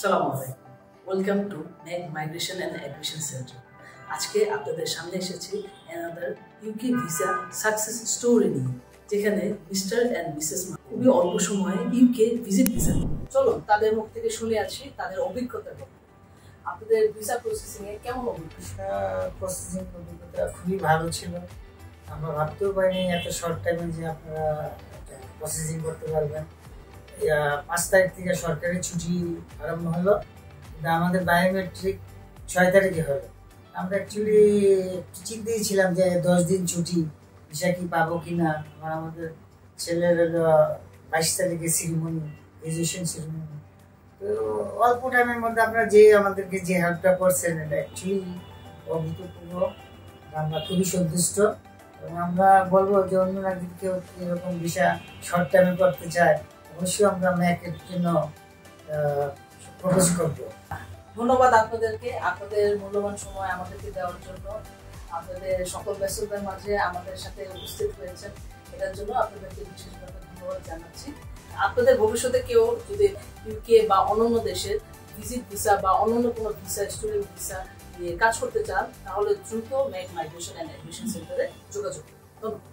আসসালামু আলাইকুম, welcome to neck migration and admission centre. আজকে আপনাদের সামনে এসেছি another UK visa success story নিয়ে, যেখানে মিস্টার অ্যান্ড মিসেস খুবই অল্প সময়ে ইউকে ভিজিট ভিসা। চলো তাদের মুখ থেকে শুনে আসি তাদের অভিজ্ঞতা। আপনাদের ভিসা প্রসেসিং এ কেমন অভিজ্ঞতা? প্রসেসিং অভিজ্ঞতা খুবই ভালো ছিল। আমরা ভাবতেও পারিনি এত শর্ট টাইমে যে আপনারা প্রসেসিং করতে পারবেন। 5 তারিখ থেকে সরকারি ছুটি আরম্ভ হলো, কিন্তু আমাদের বায়োমেট্রিক 6 তারিখে হলো। আমরা অ্যাকচুয়ালি চিন্তাই ছিলাম যে 10 দিন ছুটি ভিসা কি পাবো কিনা। আমাদের ছেলের 22 তারিখে সিরিমনি, গ্রাজুয়েশন সিরিমনি। তো অল্প টাইমের মধ্যে আপনারা যে আমাদেরকে যে হেল্পটা করছেন এটা অ্যাকচুয়ালি অভূতপূর্ব। আমরা খুবই সন্তুষ্ট এবং আমরা বলবো যে অন্যরা যদি কেউ এরকম ভিসা শর্ট টাইমে করতে চায় অবশ্যই আমরা ম্যাকের জন্য প্রপোজ করবো। ধন্যবাদ আপনাদেরকে, আপনাদের মূল্যবান সময় আমাদেরকে দেওয়ার জন্য। আপনাদের সকল ব্যস্ততার মাঝে আমাদের সাথে উপস্থিত হয়েছেন, এটার জন্য আপনাদেরকে বিশেষভাবে ধন্যবাদ জানাচ্ছি। আপনাদের ভবিষ্যতে কেউ যদি ইউকে বা অন্যান্য দেশের ভিজিট ভিসা বা অন্যান্য কোনো ভিসা, স্টুডেন্ট ভিসা নিয়ে কাজ করতে চান, তাহলে দ্রুত নেক মাইগ্রেশন অ্যান্ড অ্যাডমিশন সেন্টারে যোগাযোগ করুন। ধন্যবাদ।